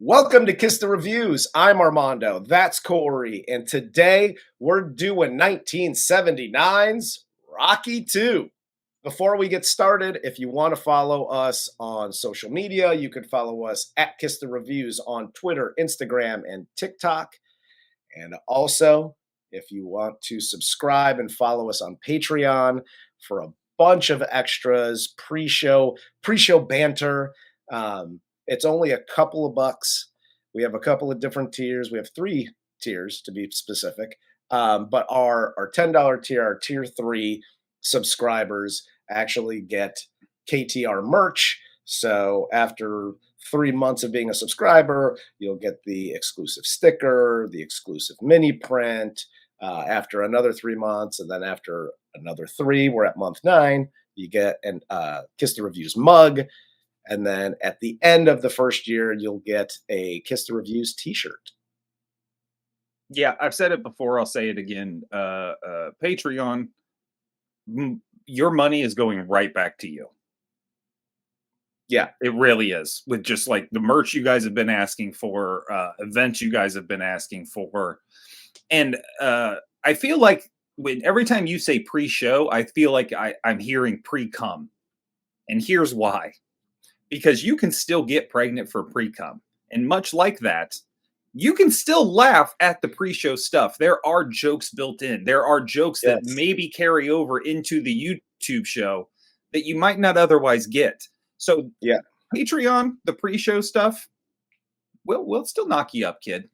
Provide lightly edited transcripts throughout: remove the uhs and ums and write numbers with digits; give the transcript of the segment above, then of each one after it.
Welcome to Kiss the Reviews. I'm Armando. That's Corey. And today we're doing 1979's Rocky 2. Before we get started, if you want to follow us on social media, you can follow us at Kiss the Reviews on Twitter, Instagram, and TikTok. And also, if you want to subscribe and follow us on Patreon for a bunch of extras, pre-show banter. It's only a couple of bucks. We have a couple of different tiers. We have 3 tiers to be specific. But our $10 tier, our tier 3 subscribers actually get KTR merch. So after 3 months of being a subscriber, you'll get the exclusive sticker, the exclusive mini print. After another 3 months, and then after another 3, we're at month 9, you get an Kiss the Reviews mug. And then at the end of the first year, you'll get a Kiss the Reviews t-shirt. Yeah, I've said it before. I'll say it again. Patreon, your money is going right back to you. Yeah, it really is. With just like the merch you guys have been asking for, events you guys have been asking for. And I feel like every time you say pre-show, I feel like I'm hearing pre-cum. And here's why. Because you can still get pregnant for pre-cum. And much like that, you can still laugh at the pre-show stuff. There are jokes built in. There are jokes that maybe carry over into the YouTube show that you might not otherwise get. So yeah, Patreon, the pre-show stuff, we'll still knock you up, kid.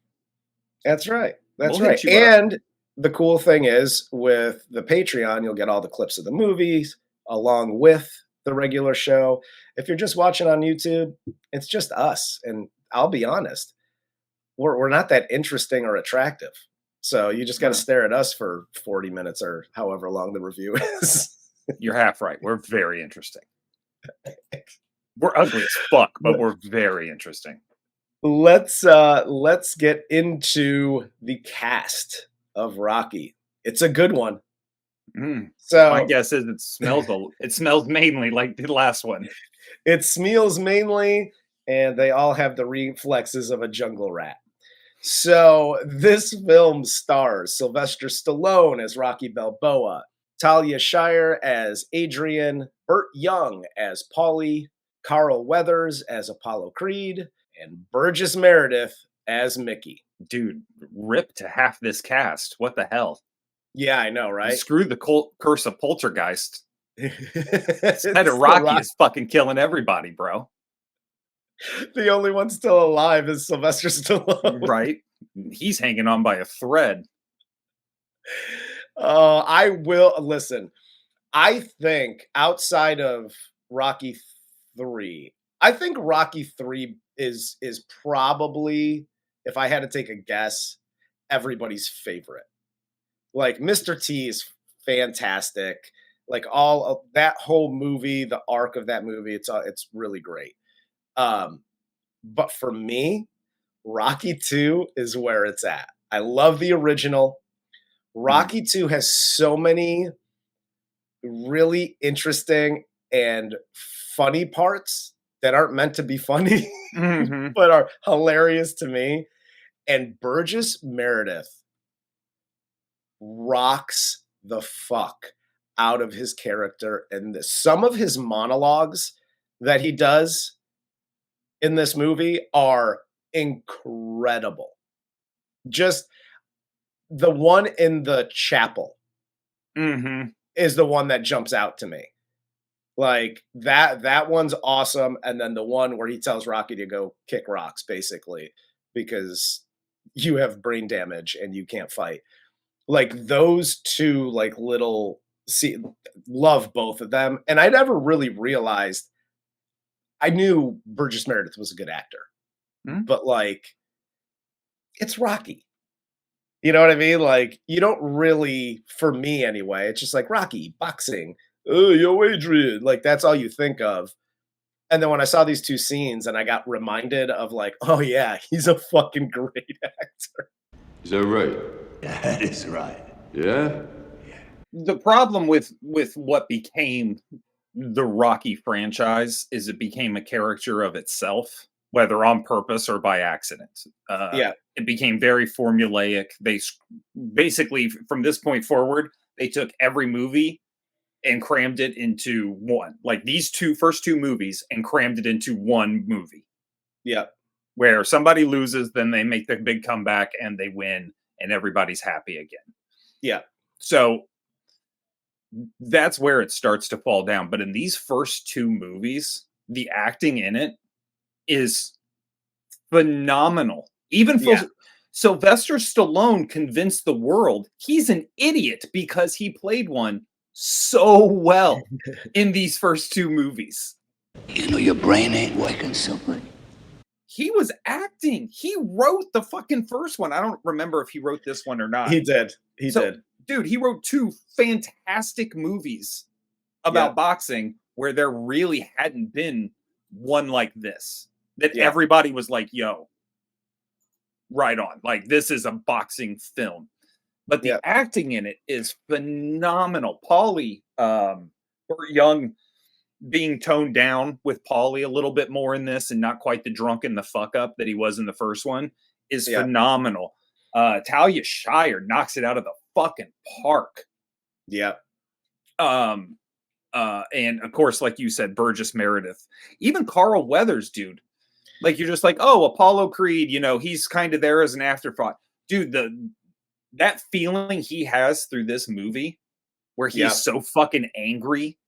That's right. That's right. And the cool thing is with the Patreon, you'll get all the clips of the movies along with the regular show. If you're just watching on YouTube, it's just us. And I'll be honest, we're not that interesting or attractive. So you just got to stare at us for 40 minutes or however long the review is. You're half right. We're very interesting. We're ugly as fuck, but we're very interesting. Let's get into the cast of Rocky. It's a good one. So my guess is it smells mainly like the last one. It smells mainly, and they all have the reflexes of a jungle rat. So this film stars Sylvester Stallone as Rocky Balboa, Talia Shire as Adrian, Burt Young as Paulie, Carl Weathers as Apollo Creed, and Burgess Meredith as Mickey. Dude, rip to half this cast. What the hell? Yeah, I know, right? Screw the curse of Poltergeist. Instead of Rocky is fucking killing everybody, bro. The only one still alive is Sylvester Stallone. Right? He's hanging on by a thread. I will listen. I think outside of Rocky 3, I think Rocky 3 is probably, if I had to take a guess, everybody's favorite. Like Mr. T is fantastic. Like all of that whole movie, the arc of that movie, it's really great. But for me, Rocky 2 is where it's at. I love the original. Rocky 2 has so many really interesting and funny parts that aren't meant to be funny, but are hilarious to me. And Burgess Meredith rocks the fuck out of his character. And some of his monologues that he does in this movie are incredible. Just the one in the chapel is the one that jumps out to me. Like that one's awesome. And then the one where he tells Rocky to go kick rocks, basically, because you have brain damage and you can't fight. Like those two, like love both of them. And I never really realized, I knew Burgess Meredith was a good actor, but like, it's Rocky. You know what I mean? Like, you don't really, for me anyway, it's just like Rocky, boxing. Oh, yo, Adrian. Like, that's all you think of. And then when I saw these two scenes and I got reminded of like, oh yeah, he's a fucking great actor. Is that right? That is right. Yeah? The problem with what became the Rocky franchise is it became a character of itself. whether on purpose or by accident. Yeah. It became very formulaic. They basically, from this point forward, they took every movie and crammed it into one. Like these first two movies, and crammed it into one movie. Yeah. Where somebody loses, then they make the big comeback and they win, and everybody's happy again. Yeah. So that's where it starts to fall down. But in these first two movies, the acting in it is phenomenal. Even Sylvester Stallone convinced the world he's an idiot because he played one so well in these first two movies. You know your brain ain't working so good. He was acting. He wrote the fucking first one. I don't remember if he wrote this one or not. He did. He did. Dude, he wrote two fantastic movies about boxing where there really hadn't been one like this. That everybody was like, yo, right on. Like, this is a boxing film. But the acting in it is phenomenal. Paulie, Burt Young being toned down with Paulie a little bit more in this and not quite the drunk and the fuck up that he was in the first one is phenomenal. Talia Shire knocks it out of the fucking park. Yeah. And of course, like you said, Burgess Meredith, even Carl Weathers, dude. Like, you're just like, oh, Apollo Creed, you know, he's kind of there as an afterthought. Dude, that feeling he has through this movie where he's so fucking angry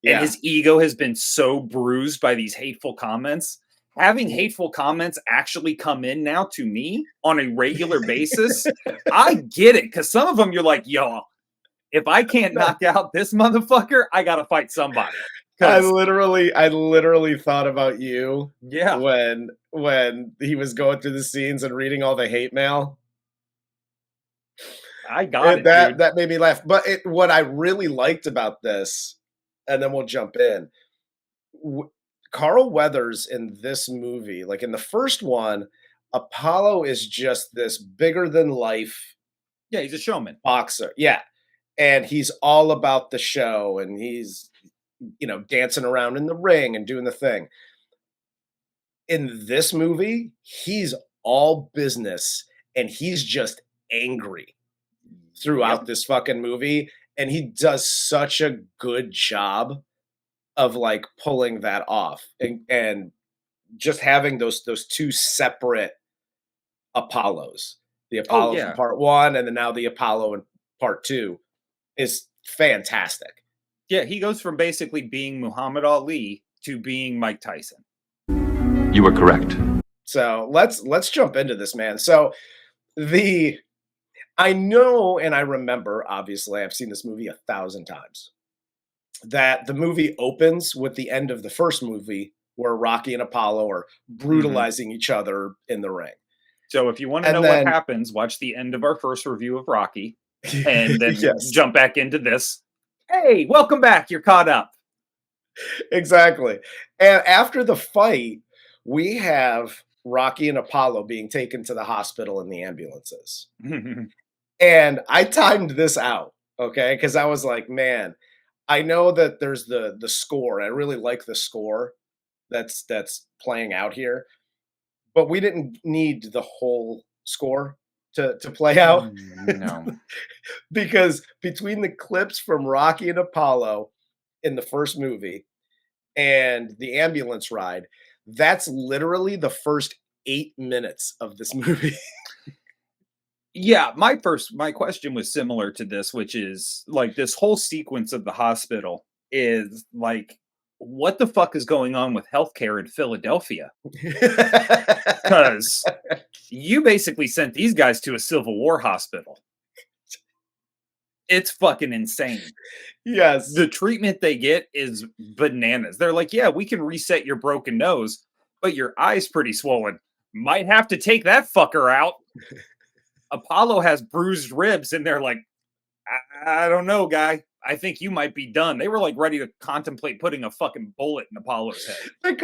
and his ego has been so bruised by these hateful comments. Having hateful comments actually come in now to me on a regular basis, I get it. Because some of them you're like, yo, if I can't knock out this motherfucker, I got to fight somebody. I literally thought about you. Yeah. When he was going through the scenes and reading all the hate mail. I got it, dude. That made me laugh. But what I really liked about this, and then we'll jump in, Carl Weathers in this movie, like in the first one, Apollo is just this bigger than life. Yeah, he's a showman. Boxer. Yeah. And he's all about the show, and he's, you know, dancing around in the ring and doing the thing. In this movie, he's all business, and he's just angry throughout this fucking movie. And he does such a good job of like pulling that off and just having those two separate Apollos, the Apollo from part one, and then now the Apollo in part two is fantastic. Yeah. He goes from basically being Muhammad Ali to being Mike Tyson. You were correct. So let's jump into this, man. So I know, and I remember, obviously, I've seen this movie 1,000 times, that the movie opens with the end of the first movie where Rocky and Apollo are brutalizing each other in the ring. So if you want to know what happens, watch the end of our first review of Rocky and then jump back into this. Hey, welcome back. You're caught up. Exactly. And after the fight, we have Rocky and Apollo being taken to the hospital in the ambulances. And I timed this out, okay? Because I was like, man, I know that there's the score. I really like the score that's playing out here. But we didn't need the whole score to play out. No. Because between the clips from Rocky and Apollo in the first movie and the ambulance ride, that's literally the first 8 minutes of this movie. Yeah, my question was similar to this, which is like this whole sequence of the hospital is like, what the fuck is going on with healthcare in Philadelphia? Because you basically sent these guys to a Civil War hospital. It's fucking insane. Yes. The treatment they get is bananas. They're like, yeah, we can reset your broken nose, but your eye's pretty swollen. Might have to take that fucker out. Apollo has bruised ribs, and they're like, I don't know, guy. I think you might be done. They were like ready to contemplate putting a fucking bullet in Apollo's head. They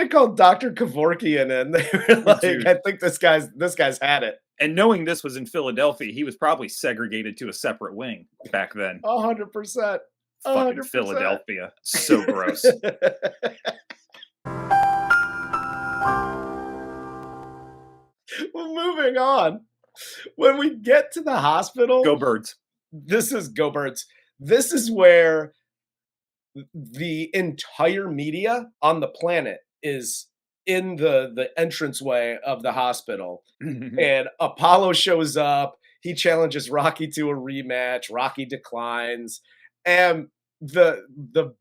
called Dr. Kevorkian in. They were like, dude, I think this guy's had it. And knowing this was in Philadelphia, he was probably segregated to a separate wing back then. 100%. Fucking Philadelphia. So gross. Well, moving on. When we get to the hospital, Go Birds. This is Go Birds. This is where the entire media on the planet is in the entranceway of the hospital. And Apollo shows up. He challenges Rocky to a rematch. Rocky declines. And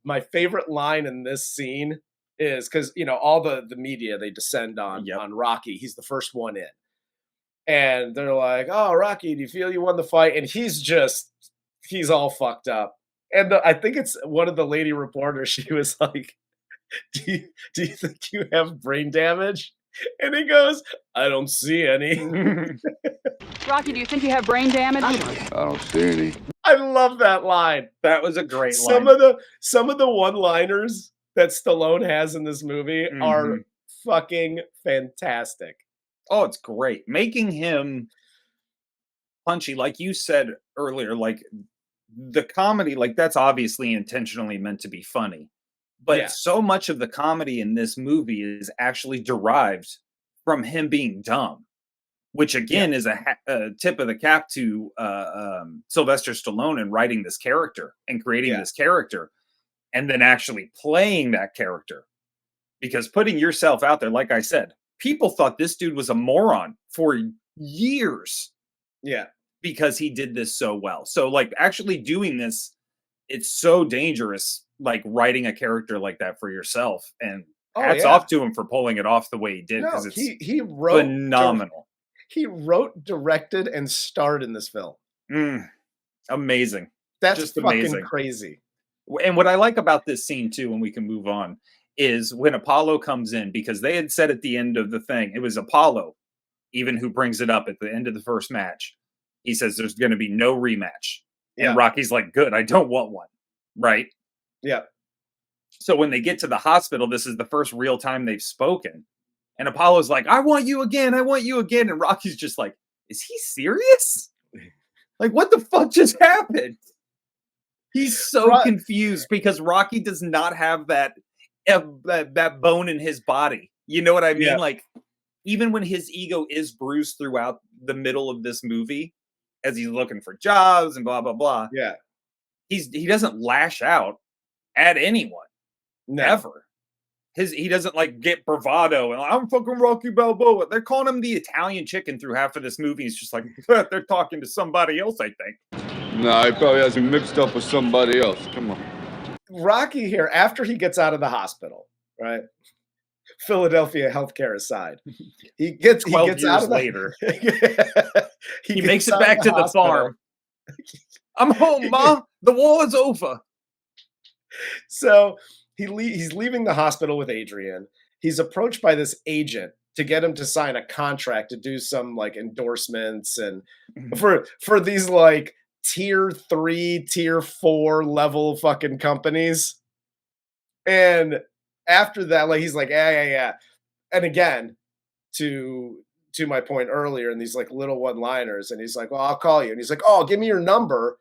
my favorite line in this scene is because all the media, they descend on Rocky. He's the first one in. And they're like, "Oh, Rocky, do you feel you won the fight?" And he's all fucked up. And I think it's one of the lady reporters. She was like, do you think you have brain damage? And he goes, "I don't see any." Rocky, do you think you have brain damage? I don't see any. I love that line. That was a great Some line. of the one-liners that Stallone has in this movie are fucking fantastic. Oh, it's great. Making him punchy, like you said earlier, like the comedy, like that's obviously intentionally meant to be funny. But so much of the comedy in this movie is actually derived from him being dumb, which again is a tip of the cap to Sylvester Stallone in writing this character and creating this character and then actually playing that character. Because putting yourself out there, like I said, people thought this dude was a moron for years. Yeah. Because he did this so well. So like actually doing this, it's so dangerous, like writing a character like that for yourself. And hats off to him for pulling it off the way he did. Because it's he wrote phenomenal. He wrote, directed, and starred in this film. Amazing. That's just fucking amazing. Crazy. And what I like about this scene too, when we can move on, is when Apollo comes in, because they had said at the end of the thing, it was Apollo even who brings it up at the end of the first match. He says there's going to be no rematch. And Rocky's like, good, I don't want one. Right? Yeah. So when they get to the hospital, this is the first real time they've spoken. And Apollo's like, I want you again. I want you again. And Rocky's just like, is he serious? Like, what the fuck just happened? He's so confused because Rocky does not have that bone in his body. You know what I mean? Like, even when his ego is bruised throughout the middle of this movie, as he's looking for jobs and blah, blah, blah. Yeah. He doesn't lash out at anyone. Never. He doesn't like get bravado and I'm fucking Rocky Balboa. They're calling him the Italian chicken through half of this movie. He's just like, they're talking to somebody else, I think. No, he probably has him mixed up with somebody else. Come on. Rocky here, after he gets out of the hospital, right? Philadelphia healthcare aside, he gets out of later. he makes it back to the farm. I'm home, Ma. The war is over. So he's leaving the hospital with Adrian. He's approached by this agent to get him to sign a contract to do some like endorsements and for these like tier 3, tier 4 level fucking companies. And after that, like he's like, yeah. And again, to my point earlier, in these like little one-liners, and he's like, well, I'll call you. And he's like, oh, give me your number.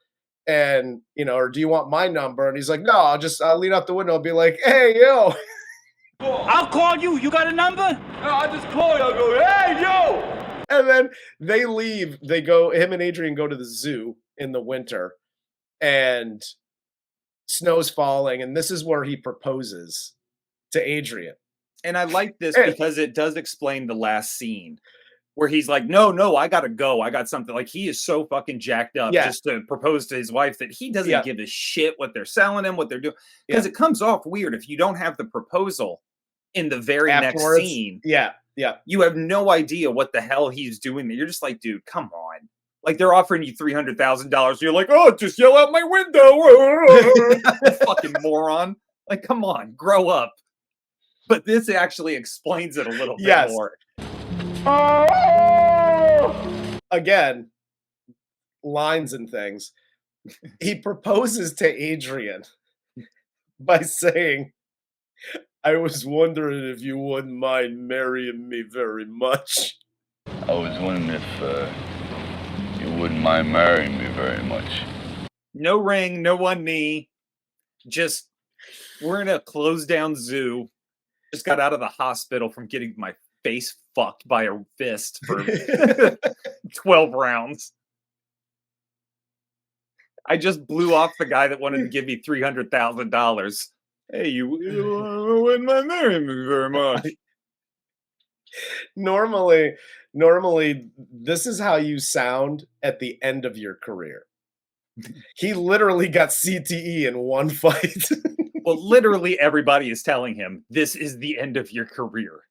And or do you want my number? And he's like, no, I'll lean out the window and be like, hey, yo. I'll call you. You got a number? No, I just call you. I'll go, hey, yo. And then they leave. Him and Adrian go to the zoo in the winter, and snow's falling. And this is where he proposes to Adrian. And I like this because it does explain the last scene where he's like, no, I gotta go. I got something. Like, he is so fucking jacked up just to propose to his wife that he doesn't give a shit what they're selling him, what they're doing. Because it comes off weird if you don't have the proposal in the very next scene. Yeah. You have no idea what the hell he's doing there. You're just like, dude, come on. Like, they're offering you $300,000. You're like, oh, just yell out my window. Fucking moron. Like, come on, grow up. But this actually explains it a little bit more. Again, lines and things. He proposes to Adrian by saying, I was wondering if you wouldn't mind marrying me very much. I was wondering if you wouldn't mind marrying me very much. No ring, no one knee. Just, we're in a closed down zoo. Just got out of the hospital from getting my face fucked by a fist for 12 rounds. I just blew off the guy that wanted to give me $300,000. Hey, you wouldn't mind marrying me very much. Normally, this is how you sound at the end of your career. He literally got CTE in one fight. Well, literally everybody is telling him, this is the end of your career.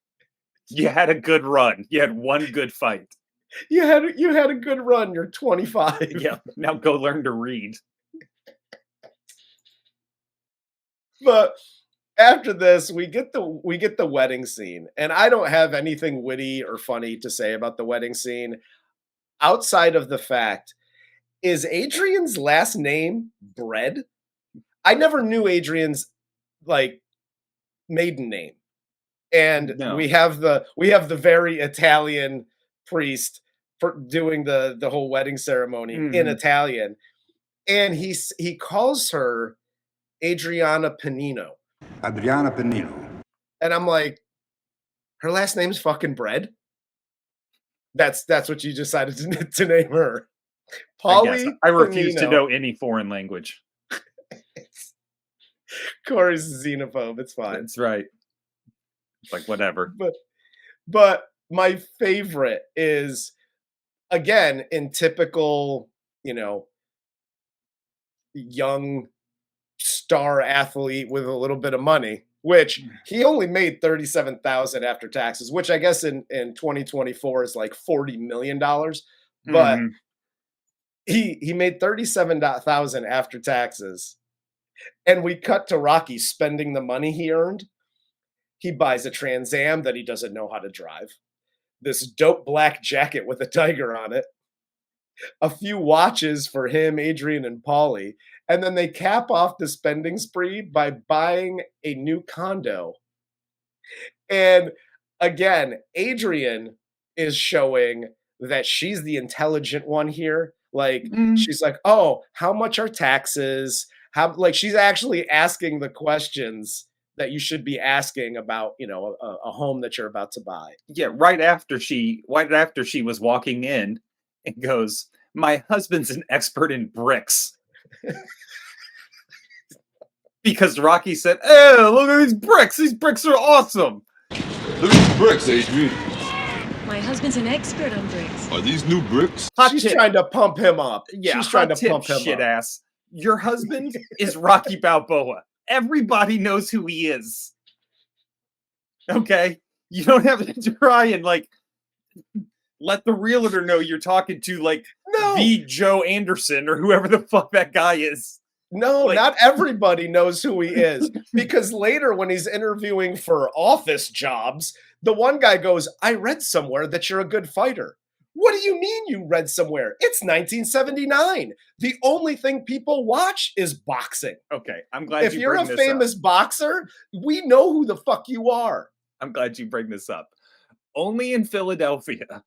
You had a good run. You had one good fight. You had a good run. You're 25. Yeah, now go learn to read. But after this, we get the wedding scene, and I don't have anything witty or funny to say about the wedding scene outside of the fact, is Adrian's last name Bread? I never knew Adrian's maiden name. And No. we have the very Italian priest for doing the whole wedding ceremony in Italian. And he calls her Adriana Panino. Adriana Panino. And I'm like, her last name's fucking Bread? That's what you decided to name her. Paulie. I refuse to Panino. know any foreign language. Corey's a xenophobe. It's fine. That's right. It's like, whatever. But my favorite is, again, in typical, young star athlete with a little bit of money, which he only made $37,000 after taxes, which I guess in 2024 is like $40 million. But he made $37,000 after taxes. And we cut to Rocky spending the money he earned. He buys a Trans Am that he doesn't know how to drive. This dope black jacket with a tiger on it. A few watches for him, Adrian, and Paulie. And then they cap off the spending spree by buying a new condo. And again, Adrian is showing that she's the intelligent one here. She's like, oh, how much are taxes? She's actually asking the questions that you should be asking about, a home that you're about to buy. Yeah, right after she was walking in and goes, my husband's an expert in bricks. Because Rocky said, oh, look at these bricks. These bricks are awesome. Look at these bricks, Adrian. My husband's an expert on bricks. Are these new bricks? She's trying to pump him up. Yeah, she's trying to pump him shit up. Ass. Your husband is Rocky Balboa. Everybody knows who he is. Okay? You don't have to try and let the realtor know you're talking to the Joe Anderson or whoever the fuck that guy is. No, not everybody knows who he is. Because later when he's interviewing for office jobs, the one guy goes, I read somewhere that you're a good fighter. What do you mean you read somewhere? It's 1979. The only thing people watch is boxing. Okay, I'm glad if you're a famous boxer, we know who the fuck you are. I'm glad you bring this up. Only in Philadelphia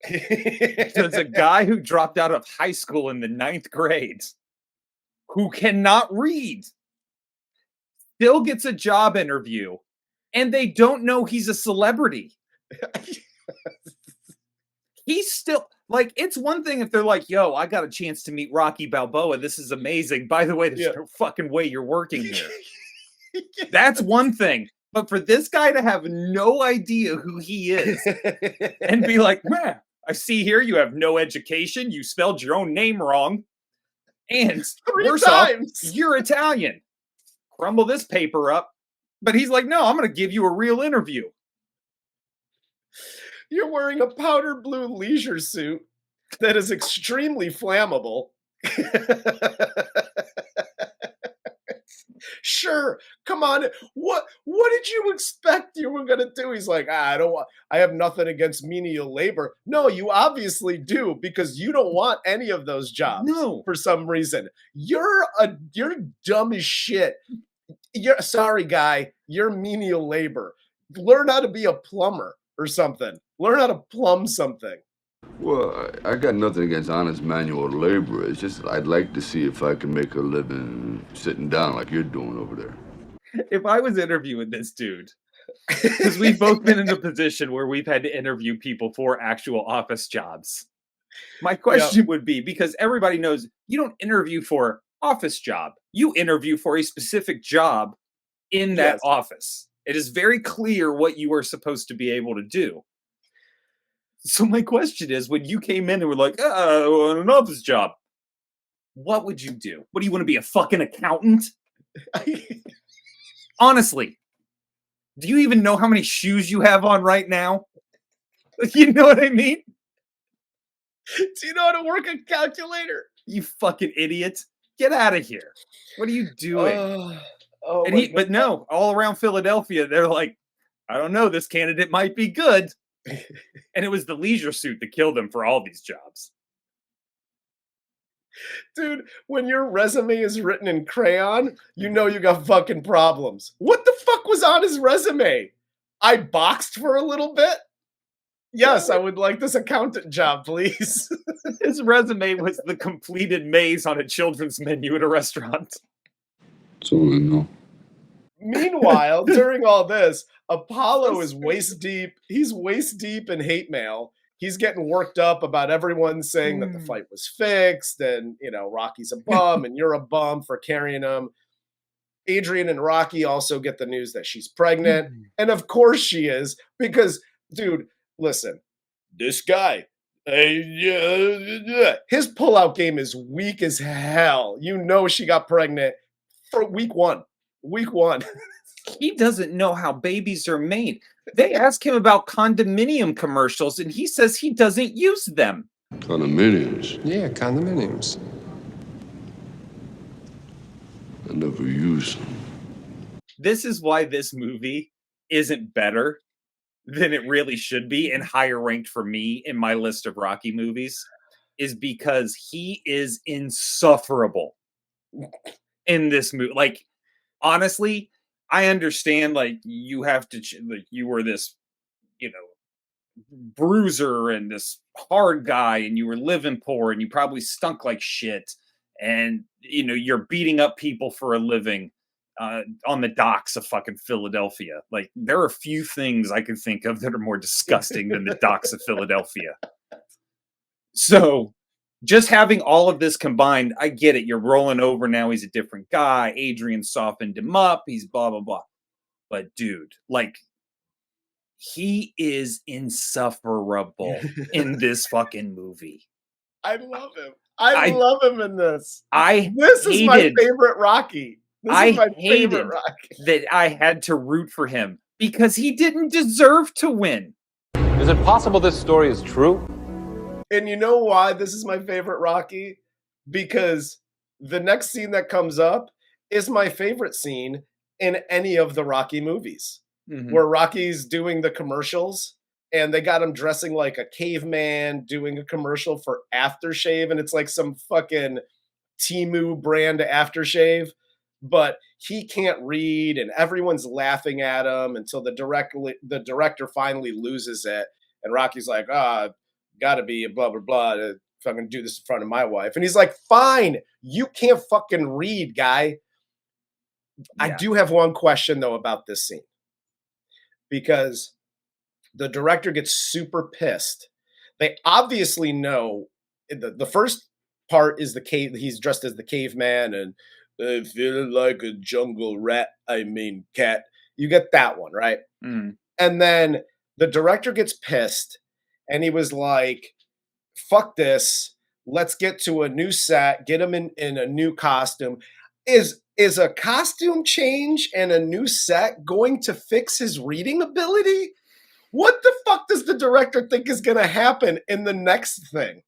there's a guy who dropped out of high school in the 9th grade who cannot read, still gets a job interview, and they don't know he's a celebrity. He's still it's one thing if they're like, yo, I got a chance to meet Rocky Balboa. This is amazing. By the way, there's no fucking way you're working here. That's one thing. But for this guy to have no idea who he is and be like, man, I see here you have no education. You spelled your own name wrong. And worse off, you're Italian. Crumble this paper up. But he's like, no, I'm going to give you a real interview. You're wearing a powder blue leisure suit that is extremely flammable. Sure, come on. What did you expect you were gonna do? He's like, I have nothing against menial labor. No, you obviously do, because you don't want any of those jobs. No, for some reason. You're dumb as shit. Sorry, guy. You're menial labor. Learn how to be a plumber or something. Learn how to plumb something. Well, I got nothing against honest manual labor. It's just I'd like to see if I can make a living sitting down like you're doing over there. If I was interviewing this dude Because we've both been in a position where we've had to interview people for actual office jobs. My question would be, because everybody knows you don't interview for office job, you interview for a specific job in that office. It is very clear what you are supposed to be able to do. So my question is, when you came in and were like, an office job, what would you do? What do you want to be, a fucking accountant? Honestly, do you even know how many shoes you have on right now? You know what I mean? Do you know how to work a calculator? You fucking idiot. Get out of here. What are you doing? But no, all around Philadelphia, they're like, I don't know, this candidate might be good. And it was the leisure suit that killed him for all these jobs. Dude, when your resume is written in crayon, you know you got fucking problems. What the fuck was on his resume? I boxed for a little bit? Yes, I would like this accountant job, please. His resume was the completed maze on a children's menu at a restaurant. That's all I know. Meanwhile, during all this, Apollo is waist deep. He's waist deep in hate mail. He's getting worked up about everyone saying that the fight was fixed and, you know, Rocky's a bum and you're a bum for carrying him. Adrian and Rocky also get the news that she's pregnant. And of course she is, because, dude, listen, this guy, his pullout game is weak as hell. You know she got pregnant for week one. Week one. He doesn't know how babies are made. They ask him about condominium commercials, and he says he doesn't use them. Condominiums? Yeah, condominiums. I never use them. This is why this movie isn't better than it really should be and higher ranked for me in my list of Rocky movies, is because he is insufferable in this movie. Like, honestly, I understand, like, you have to, like, you were this, you know, bruiser and this hard guy, and you were living poor, and you probably stunk like shit, and, you know, you're beating up people for a living on the docks of fucking Philadelphia. Like, there are a few things I can think of that are more disgusting than the docks of Philadelphia. So, just having all of this combined, I get it. You're rolling over now. He's a different guy. Adrian softened him up. He's blah, blah, blah. But dude, like, he is insufferable in this fucking movie. I love him. I love him in this. This is my favorite Rocky. I hated that I had to root for him because he didn't deserve to win. Is it possible this story is true? And you know why this is my favorite Rocky? Because the next scene that comes up is my favorite scene in any of the Rocky movies, where Rocky's doing the commercials and they got him dressing like a caveman doing a commercial for aftershave. And it's like some fucking Temu brand aftershave, but he can't read and everyone's laughing at him until the director finally loses it. And Rocky's like, gotta be a blah, blah, blah, to fucking do this in front of my wife. And he's like, fine, you can't fucking read, guy. Yeah. I do have one question, though, about this scene. Because the director gets super pissed. They obviously know the first part is the cave. He's dressed as the caveman and feeling like a jungle rat. I mean, cat. You get that one, right? And then the director gets pissed. And he was like, fuck this. Let's get to a new set. Get him in a new costume. Is a costume change and a new set going to fix his reading ability? What the fuck does the director think is going to happen in the next thing?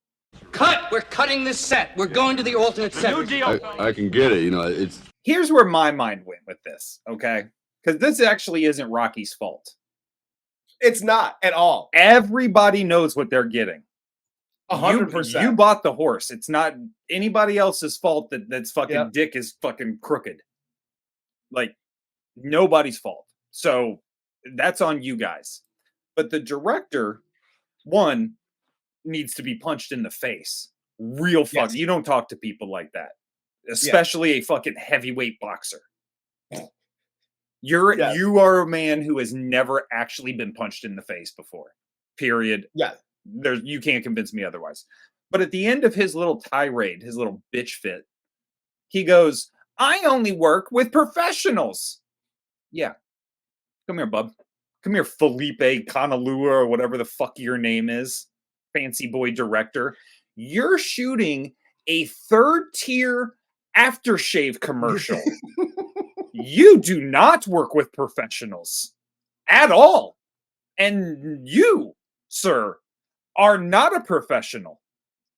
Cut! We're cutting this set. We're going to the alternate set. I can get it. You know, it's... Here's where my mind went with this, okay? Because this actually isn't Rocky's fault. It's not at all. Everybody knows what they're getting. 100%. You bought the horse. It's not anybody else's fault that's fucking dick is fucking crooked. Like, nobody's fault. So that's on you guys. But the director, one, needs to be punched in the face. Real fuck. Yes. You don't talk to people like that. Especially a fucking heavyweight boxer. You are a man who has never actually been punched in the face before. Period. Yeah. You can't convince me otherwise. But at the end of his little tirade, his little bitch fit, he goes, I only work with professionals. Yeah. Come here, bub. Come here, Felipe Conalua, or whatever the fuck your name is. Fancy boy director. You're shooting a third-tier aftershave commercial. You do not work with professionals at all. And you, sir, are not a professional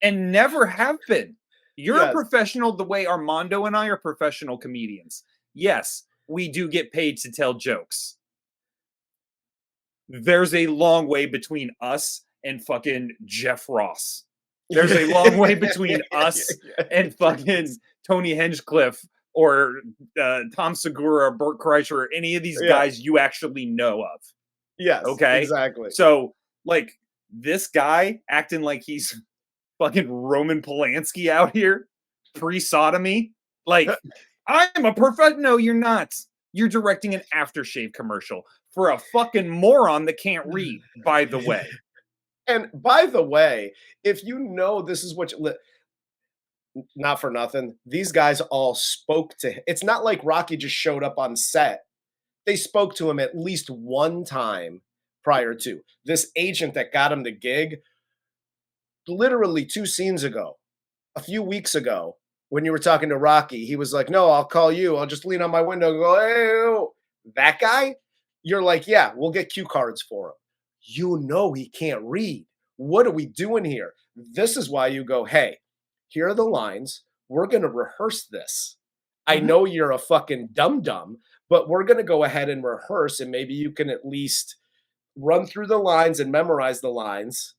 and never have been. You're a professional the way Armando and I are professional comedians. Yes, we do get paid to tell jokes. There's a long way between us and fucking Jeff Ross. There's a long way between us and fucking Tony Hinchcliffe or Tom Segura or Burt Kreischer or any of these guys you actually know of. Yes. Okay? Exactly. So, like, this guy acting like he's fucking Roman Polanski out here, pre-sodomy. Like, I'm a perfect. No, you're not. You're directing an aftershave commercial for a fucking moron that can't read, by the way. And by the way, if you know this is what not for nothing, these guys all spoke to him. It's not like Rocky just showed up on set. They spoke to him at least one time prior to. This agent that got him the gig, literally 2 scenes ago, a few weeks ago, when you were talking to Rocky, he was like, no, I'll call you. I'll just lean on my window and go, hey, that guy? You're like, yeah, we'll get cue cards for him. You know he can't read. What are we doing here? This is why you go, hey, here are the lines. We're going to rehearse this. I know you're a fucking dum-dum, but we're going to go ahead and rehearse, and maybe you can at least run through the lines and memorize the lines.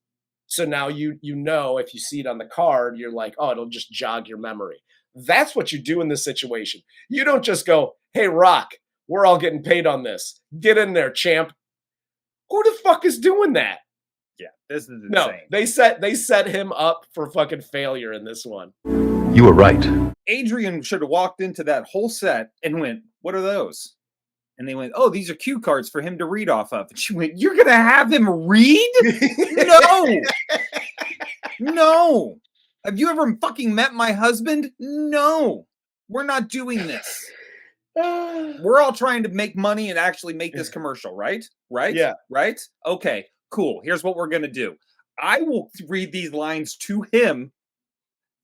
So now you know if you see it on the card, you're like, oh, it'll just jog your memory. That's what you do in this situation. You don't just go, hey, Rock, we're all getting paid on this. Get in there, champ. Who the fuck is doing that? Yeah, this is insane. No, they set him up for fucking failure in this one. You were right. Adrian should have walked into that whole set and went, what are those? And they went, oh, these are cue cards for him to read off of. And she went, you're going to have him read? No. No. Have you ever fucking met my husband? No. We're not doing this. We're all trying to make money and actually make this commercial, right? Right? Yeah. Right? Okay, cool. Here's what we're going to do. I will read these lines to him,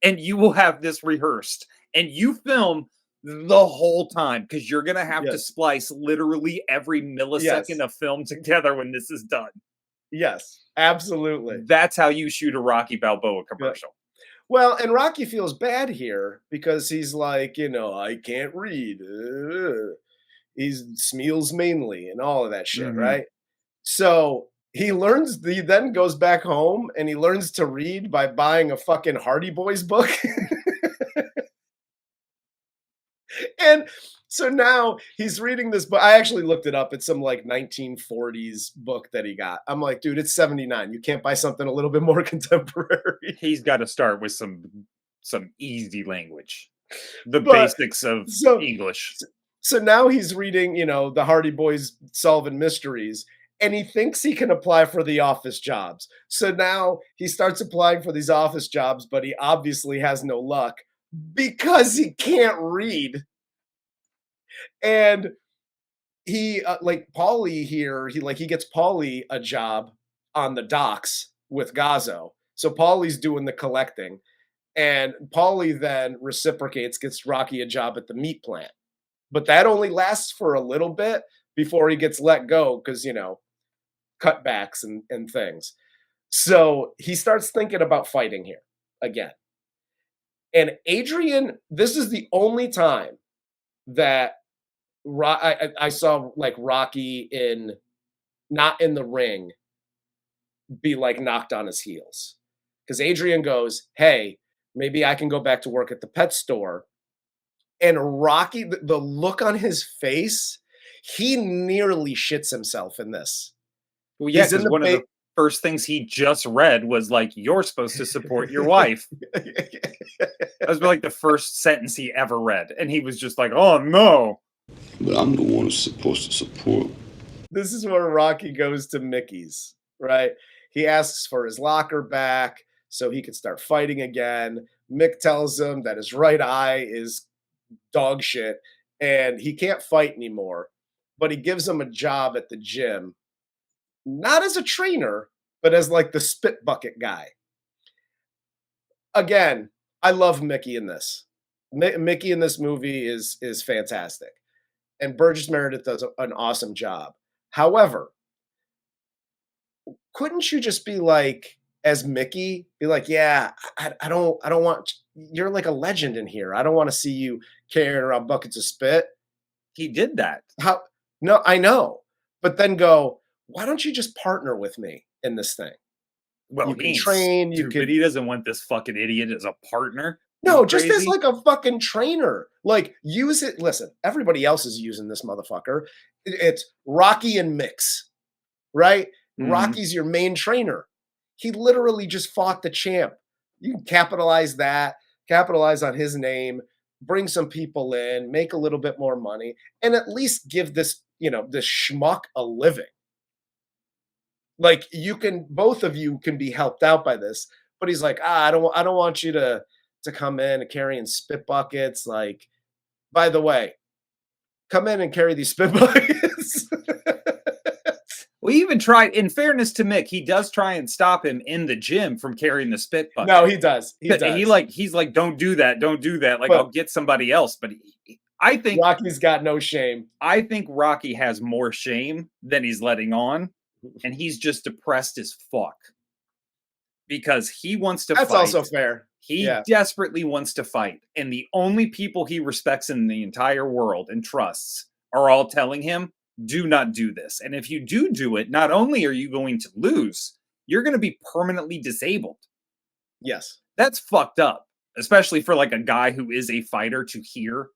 and you will have this rehearsed. And you film the whole time, because you're going to have to splice literally every millisecond of film together when this is done. Yes, absolutely. That's how you shoot a Rocky Balboa commercial. Well, and Rocky feels bad here because he's like, I can't read. He's Smeals mainly and all of that shit, right? So he then goes back home and he learns to read by buying a fucking Hardy Boys book. And so now he's reading this book. I actually looked it up. It's some like 1940s book that he got. I'm like, dude, it's 79. You can't buy something a little bit more contemporary. He's got to start with some easy language, the basics of English. So now he's reading, the Hardy Boys solving mysteries, and he thinks he can apply for the office jobs. So now he starts applying for these office jobs, but he obviously has no luck because he can't read. And he like Paulie here, he gets Paulie a job on the docks with Gazzo. So Paulie's doing the collecting, and Paulie then reciprocates, gets Rocky a job at the meat plant. But that only lasts for a little bit before he gets let go because, cutbacks and things. So he starts thinking about fighting here again. And Adrian, this is the only time that I saw like Rocky not in the ring be like knocked on his heels. Because Adrian goes, hey, maybe I can go back to work at the pet store. And Rocky, the look on his face, he nearly shits himself in this. Well, yeah, because one of the first things he just read was like, you're supposed to support your wife. That was like the first sentence he ever read. And he was just like, oh, no. But I'm the one who's supposed to support. This is where Rocky goes to Mickey's, right? He asks for his locker back so he can start fighting again. Mick tells him that his right eye is dog shit and he can't fight anymore, but he gives him a job at the gym, not as a trainer, but as like the spit bucket guy. Again, I love Mickey in this. Mickey in this movie is fantastic. And Burgess Meredith does an awesome job. However, couldn't you just be like, as Mickey, be like, yeah, I don't want, you're like a legend in here. I don't want to see you carrying around buckets of spit. He did that. How? No, I know. But then go, why don't you just partner with me in this thing? Well, you can train, you can. But he doesn't want this fucking idiot as a partner. No, just as like a fucking trainer. Like, use it. Listen, everybody else is using this motherfucker. It's Rocky and Mix, right? Mm-hmm. Rocky's your main trainer. He literally just fought the champ. You can capitalize that, capitalize on his name, bring some people in, make a little bit more money, and at least give this, this schmuck a living. Like, both of you can be helped out by this. But he's like, I don't want you to come in and carrying spit buckets. Like, by the way, come in and carry these spit buckets. We even tried, in fairness to Mick, he does try and stop him in the gym from carrying the spit bucket. No, he does. He's like, don't do that. Like, I'll get somebody else. But I think Rocky's got no shame. I think Rocky has more shame than he's letting on. And he's just depressed as fuck. Because he wants to fight. That's also fair. He desperately wants to fight. And the only people he respects in the entire world and trusts are all telling him, do not do this. And if you do it, not only are you going to lose, you're going to be permanently disabled. Yes. That's fucked up. Especially for like a guy who is a fighter to hear.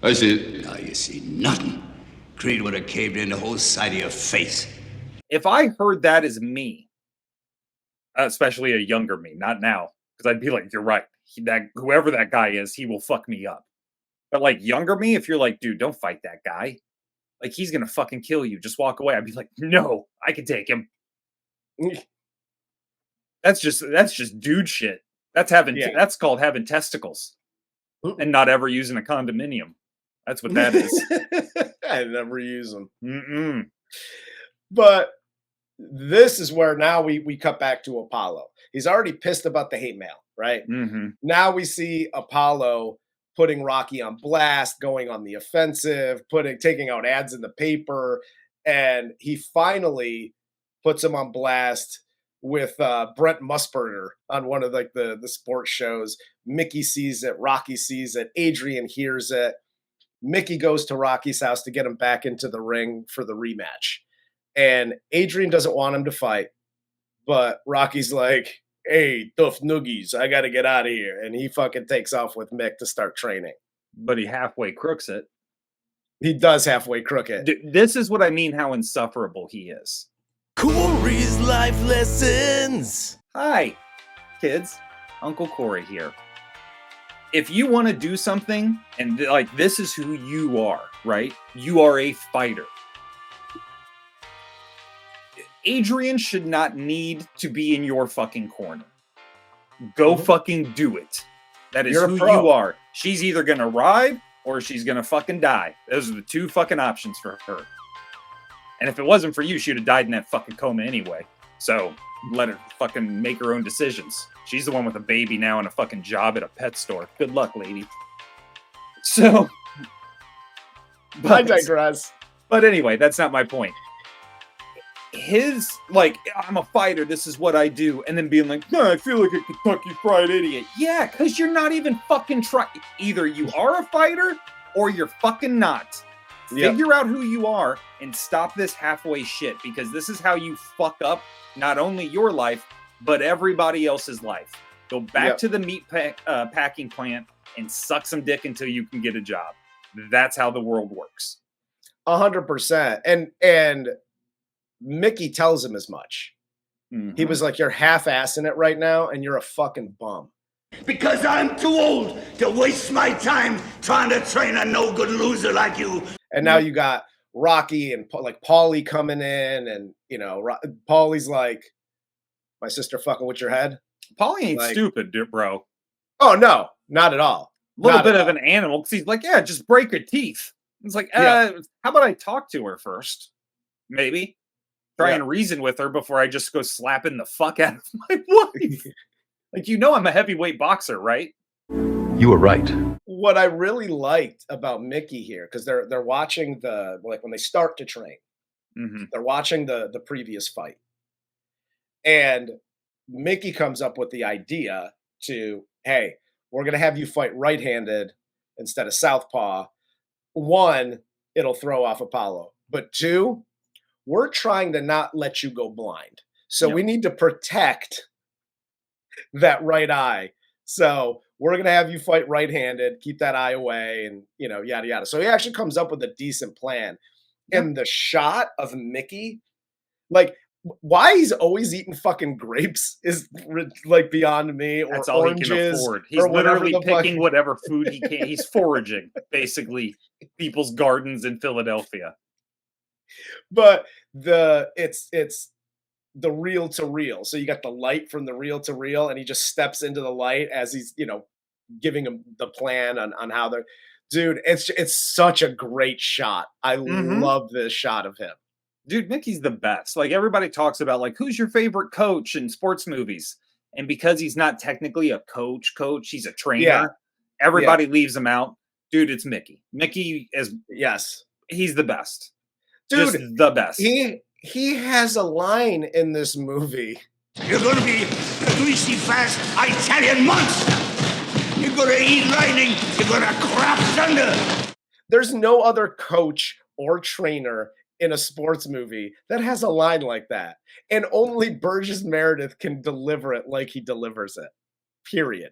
I see it. Now you see nothing. Creed would have caved in the whole side of your face. If I heard that as me, especially a younger me, not now, because I'd be like, you're right. Whoever that guy is, he will fuck me up. But like younger me, if you're like, dude, don't fight that guy. Like, he's going to fucking kill you. Just walk away. I'd be like, no, I can take him. That's just dude shit. That's called having testicles and not ever using a condominium. That's what that is. I never use them. Mm-mm. But this is where now we cut back to Apollo. He's already pissed about the hate mail, right? Mm-hmm. Now we see Apollo putting Rocky on blast, going on the offensive, taking out ads in the paper, and he finally puts him on blast with Brent Musburger on one of like the sports shows. Mickey sees it, Rocky sees it, Adrian hears it. Mickey goes to Rocky's house to get him back into the ring for the rematch. And Adrian doesn't want him to fight, but Rocky's like, hey, tough noogies, I got to get out of here. And he fucking takes off with Mick to start training. But he halfway crooks it. He does halfway crook it. This is what I mean how insufferable he is. Corey's Life Lessons. Hi, kids. Uncle Corey here. If you want to do something, and like this is who you are, right? You are a fighter. Adrian should not need to be in your fucking corner. Go fucking do it. That is who you are. She's either going to ride or she's going to fucking die. Those are the two fucking options for her. And if it wasn't for you, she'd have died in that fucking coma anyway. So let her fucking make her own decisions. She's the one with a baby now and a fucking job at a pet store. Good luck, lady. So. I digress. But anyway, that's not my point. His, like, I'm a fighter, this is what I do, and then being like, no, I feel like a Kentucky Fried Idiot. Yeah, because you're not even fucking trying. Either you are a fighter, or you're fucking not. Yep. Figure out who you are, and stop this halfway shit, because this is how you fuck up not only your life, but everybody else's life. Go back to the meat packing plant, and suck some dick until you can get a job. That's how the world works. 100%. And Mickey tells him as much. Mm-hmm. He was like, you're half-assing it right now, and you're a fucking bum. Because I'm too old to waste my time trying to train a no-good loser like you. And now you got Rocky and like Paulie coming in, and Paulie's like, my sister fucking with your head. Paulie ain't Like, stupid, bro. Oh no, not at all. A little bit of an animal, because he's like, yeah, just break her teeth. It's like, how about I talk to her first? Maybe try and reason with her before I just go slapping the fuck out of my wife. Like, I'm a heavyweight boxer, right? You were right. What I really liked about Mickey here, because they're watching when they start to train, they're watching the previous fight, and Mickey comes up with the idea to, hey, we're gonna have you fight right-handed instead of southpaw. One, it'll throw off Apollo, but two, we're trying to not let you go blind, so we need to protect that right eye. So we're going to have you fight right-handed, keep that eye away, and, yada, yada. So he actually comes up with a decent plan. And the shot of Mickey, like, why he's always eating fucking grapes is, like, beyond me. Or that's all oranges, he can afford. He's literally picking whatever food he can. He's foraging, basically, people's gardens in Philadelphia. But it's the reel to reel. So you got the light from the reel to reel, and he just steps into the light as he's, giving him the plan on how they're. Dude, it's such a great shot. I love this shot of him. Dude, Mickey's the best. Like, everybody talks about, like, who's your favorite coach in sports movies? And because he's not technically a coach, he's a trainer. Everybody leaves him out. Dude, it's Mickey. Mickey is he's the best. Dude, just the best. He has a line in this movie. You're going to be a greasy, fast Italian monster. You're going to eat lightning. You're going to crap thunder. There's no other coach or trainer in a sports movie that has a line like that. And only Burgess Meredith can deliver it like he delivers it. Period.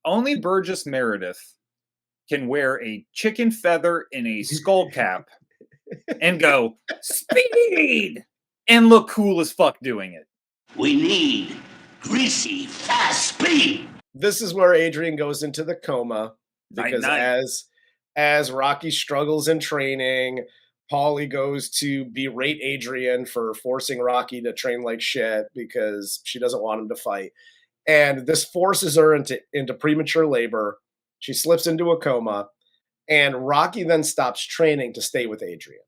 Only Burgess Meredith can wear a chicken feather in a skull cap and go, speed! And look cool as fuck doing it. We need greasy, fast speed. This is where Adrian goes into the coma, because as Rocky struggles in training, Paulie goes to berate Adrian for forcing Rocky to train like shit because she doesn't want him to fight. And this forces her into premature labor. She slips into a coma, and Rocky then stops training to stay with Adrian.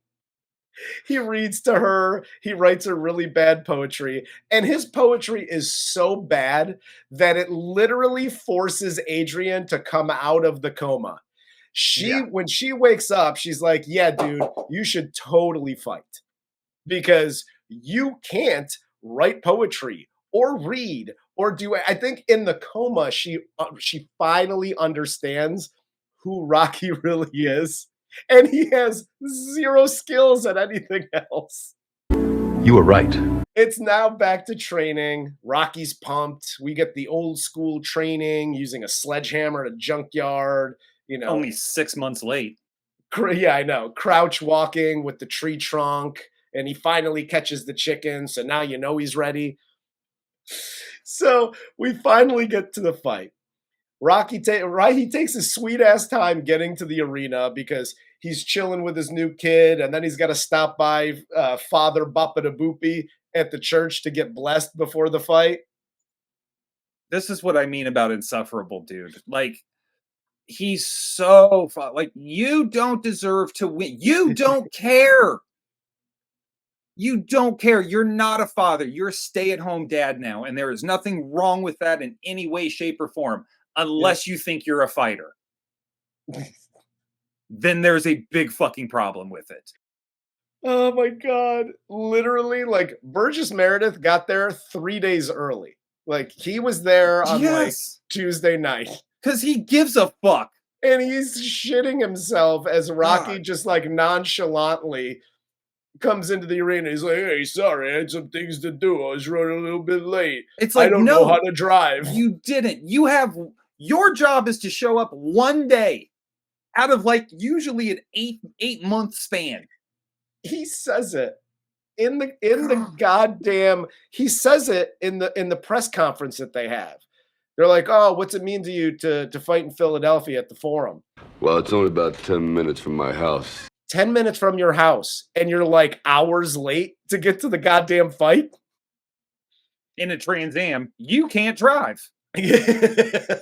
He reads to her. He writes her really bad poetry. And his poetry is so bad that it literally forces Adrian to come out of the coma. When she wakes up, she's like, yeah, dude, you should totally fight. Because you can't write poetry or read or do it. I think in the coma, she finally understands who Rocky really is. And he has zero skills at anything else. You were right. It's now back to training. Rocky's pumped. We get the old school training using a sledgehammer at a junkyard. Only 6 months late. Yeah, I know. Crouch walking with the tree trunk. And he finally catches the chicken. So now he's ready. So we finally get to the fight. Rocky takes his sweet ass time getting to the arena because he's chilling with his new kid, and then he's got to stop by Father Bapadaboopy at the church to get blessed before the fight. This is what I mean about insufferable, dude. Like, he's so like, you don't deserve to win. You don't care. You don't care. You're not a father. You're a stay-at-home dad now, and there is nothing wrong with that in any way, shape, or form. Unless you think you're a fighter. Then there's a big fucking problem with it. Oh my God. Literally, like, Burgess Meredith got there 3 days early. Like, he was there on like Tuesday night. Because he gives a fuck. And he's shitting himself as Rocky just like nonchalantly comes into the arena. He's like, hey, sorry, I had some things to do. I was running a little bit late. It's like, I don't know how to drive. You didn't. Your job is to show up one day out of like usually an eight month span. He says it in the goddamn. He says it in the press conference that they have. They're like, oh, what's it mean to you to fight in Philadelphia at the Forum? Well, it's only about 10 minutes from my house. 10 minutes from your house, and you're like hours late to get to the goddamn fight? In a Trans Am, you can't drive. And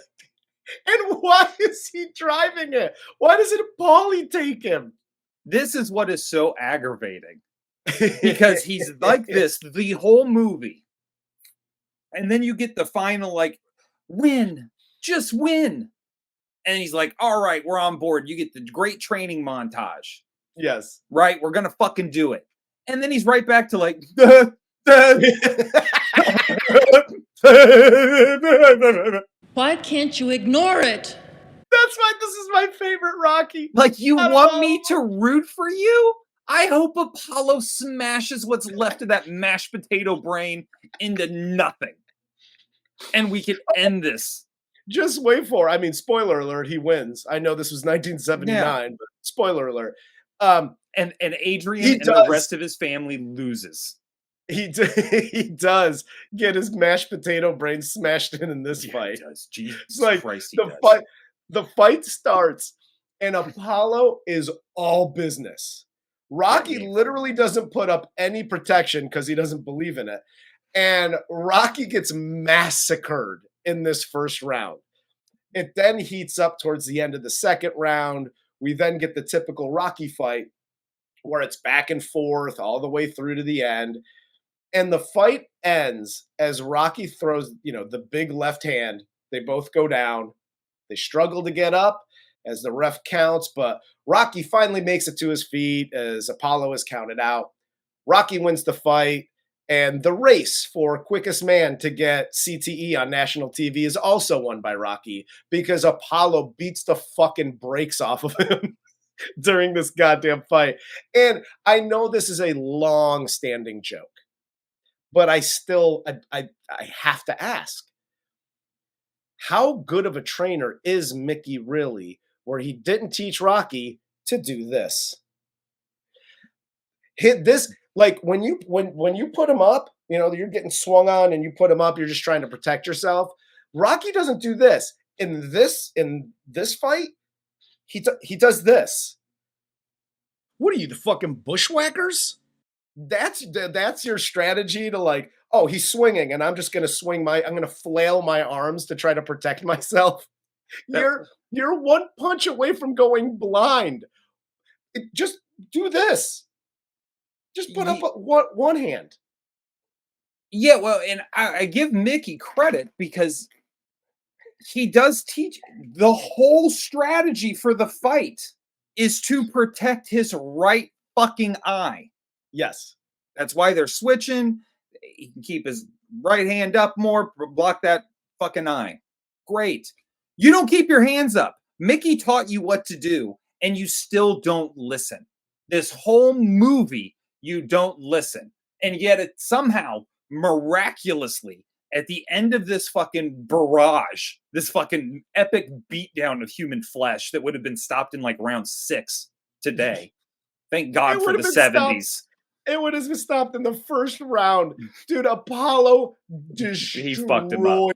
why is he driving it? Why doesn't Paulie take him? This is what is so aggravating. Because he's like this the whole movie. And then you get the final, like, win. Just win. And he's like, all right, we're on board. You get the great training montage. Yes. Right? We're going to fucking do it. And then he's right back to like, Why can't you ignore it? That's why this is my favorite Rocky. Like, you want me to root for you? I hope Apollo smashes what's left of that mashed potato brain into nothing. And we can end this. Just wait for, I mean, spoiler alert, he wins. I know this was 1979, but spoiler alert. And Adrian and the rest of his family loses. He does get his mashed potato brain smashed in this fight. He does. Jesus like Christ, the fight starts, and Apollo is all business. Rocky literally doesn't put up any protection because he doesn't believe in it. And Rocky gets massacred in this first round. It then heats up towards the end of the second round. We then get the typical Rocky fight where it's back and forth all the way through to the end. And the fight ends as Rocky throws, the big left hand. They both go down. They struggle to get up as the ref counts, but Rocky finally makes it to his feet as Apollo is counted out. Rocky wins the fight, and the race for quickest man to get CTE on national TV is also won by Rocky because Apollo beats the fucking brakes off of him during this goddamn fight. And I know this is a long-standing joke, but I still I have to ask, how good of a trainer is Mickey really, where he didn't teach Rocky to do this? Hit this, like when you put him up, you're getting swung on and you put him up, you're just trying to protect yourself. Rocky doesn't do this. In this fight, he does this. What are you, the fucking bushwhackers? That's your strategy to like, oh, he's swinging and I'm just going to I'm going to flail my arms to try to protect myself. You're one punch away from going blind. Just do this. Just put up one hand. Yeah, well, and I give Mickey credit because he does teach. The whole strategy for the fight is to protect his right fucking eye. Yes. That's why they're switching. He can keep his right hand up more, block that fucking eye. Great. You don't keep your hands up. Mickey taught you what to do, and you still don't listen. This whole movie, you don't listen. And yet it somehow, miraculously, at the end of this fucking barrage, this fucking epic beatdown of human flesh that would have been stopped in like round 6 today. Thank God for the 70s. It would have been stopped in the first round. Dude, Apollo destroyed. He fucked him up.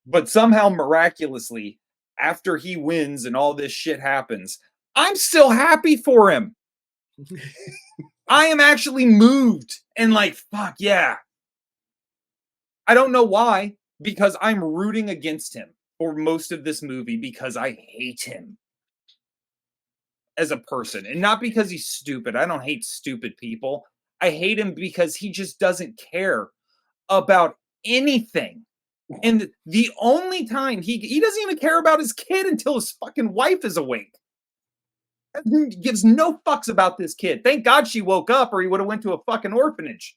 But somehow, miraculously, after he wins and all this shit happens, I'm still happy for him. I am actually moved and like, fuck yeah. I don't know why, because I'm rooting against him for most of this movie because I hate him as a person. And not because he's stupid. I don't hate stupid people. I hate him because he just doesn't care about anything. And the only time he doesn't even care about his kid until his fucking wife is awake. He gives no fucks about this kid. Thank God she woke up or he would have went to a fucking orphanage.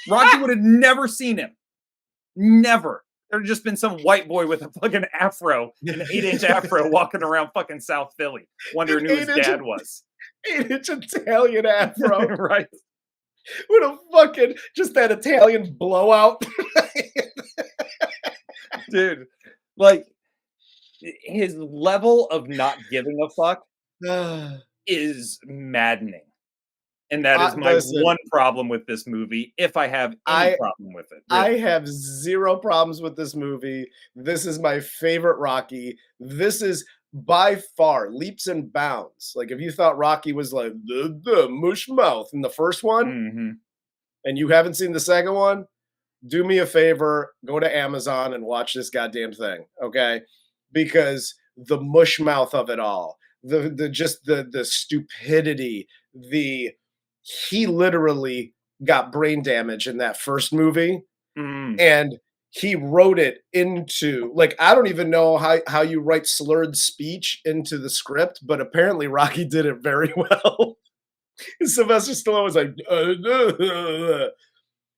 Rocky would have never seen him. Never. There'd just been some white boy with a fucking afro, an 8-inch afro walking around fucking South Philly, wondering who his dad was. 8-inch Italian afro. Right. With a fucking, just that Italian blowout. Dude, like, his level of not giving a fuck is maddening. And that is my listen, one problem with this movie, if I have any problem with it. I Really. have zero problems with this movie. This is my favorite Rocky. This is by far leaps and bounds. Like if you thought Rocky was like the mush mouth in the first one, Mhm. and you haven't seen the second one, do me a favor, go to Amazon and watch this goddamn thing, okay? Because the mush mouth of it all, the stupidity, he literally got brain damage in that first movie, Mm. and he wrote it into like I don't even know how you write slurred speech into the script, but apparently Rocky did it very well. Sylvester Stallone was like,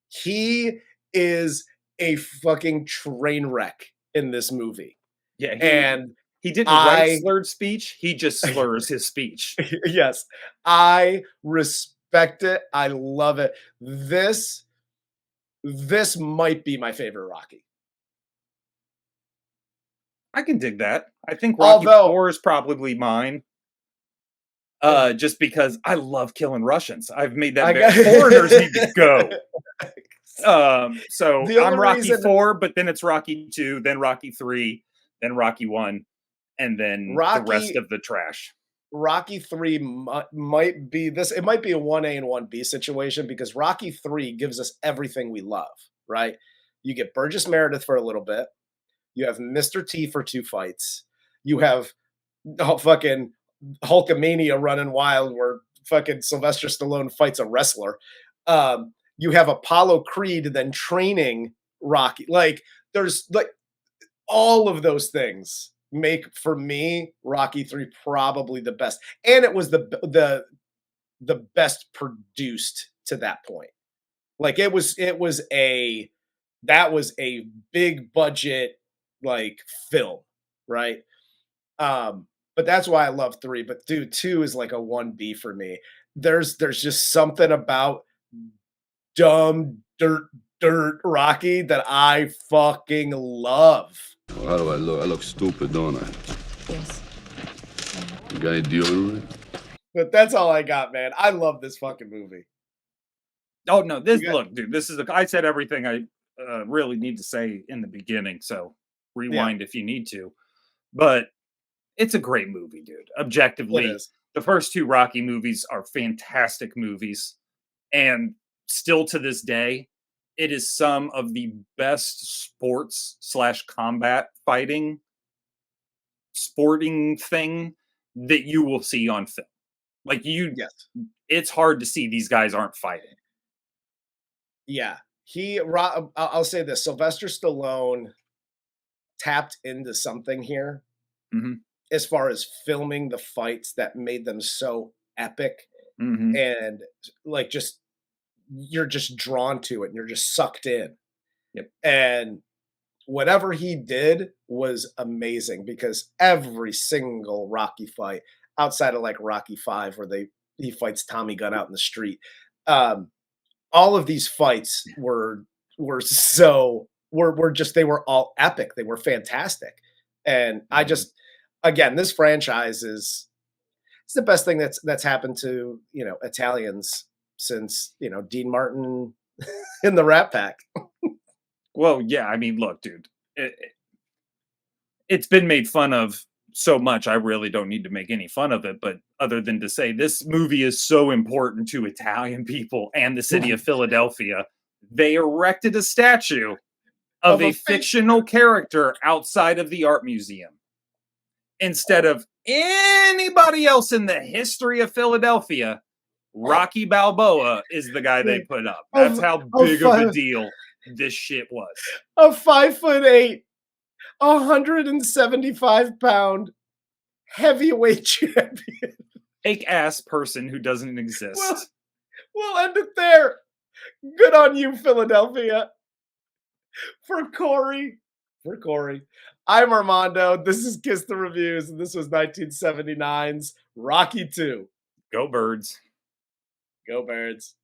he is a fucking train wreck in this movie. Yeah, And he didn't write I slurred speech. He just slurs his speech. yes, I respect it. I love it. This might be my favorite Rocky. I can dig that. I think Rocky Although 4 is probably mine. Just because I love killing Russians. I've made that foreigners need to go. So The I'm only Rocky reason 4, but then it's Rocky 2, then Rocky 3, then Rocky 1, and then the rest of the trash. Rocky 3 might be this. It might be a 1A and 1B situation because Rocky 3 gives us everything we love, right? You get Burgess Meredith for a little bit. You have Mr. T for 2 fights. You have fucking Hulkamania running wild where fucking Sylvester Stallone fights a wrestler. You have Apollo Creed then training Rocky. Like there's like all of those things make for me Rocky 3 probably the best. And it was the best produced to that point. Like that was a big budget like film, right? But that's why I love 3. But dude, 2 is like a 1B for me. There's just something about dumb dirt Rocky that I fucking love. Well, how do I look? I look stupid, don't I? Yes. You got any deodorant? But that's all I got, man. I love this fucking movie. Oh no, look, dude, this is I said everything I really need to say in the beginning, so rewind if you need to. But it's a great movie, dude. Objectively, the first 2 Rocky movies are fantastic movies, and still to this day, it is some of the best sports/combat fighting sporting thing that you will see on film. Like it's hard to see these guys aren't fighting. Yeah, I'll say this: Sylvester Stallone tapped into something here, as far as filming the fights that made them so epic, and like you're just drawn to it and you're just sucked in. Yep. And whatever he did was amazing because every single Rocky fight, outside of like Rocky 5, where he fights Tommy Gunn out in the street, all of these fights were just they were all epic. They were fantastic. And I just again, this franchise it's the best thing that's happened to, Italians since, Dean Martin in the Rat Pack. Well, yeah, I mean, look, dude, it's been made fun of so much. I really don't need to make any fun of it, but other than to say this movie is so important to Italian people and the city of Philadelphia, they erected a statue of a fictional character outside of the art museum instead of anybody else in the history of Philadelphia. Rocky Balboa is the guy they put up. That's how big of a deal this shit was. A 5'8", 175-pound heavyweight champion. Fake ass person who doesn't exist. We'll end it there. Good on you, Philadelphia. For Corey. I'm Armando. This is Kiss the Reviews, and this was 1979's Rocky 2. Go Birds. Go Birds.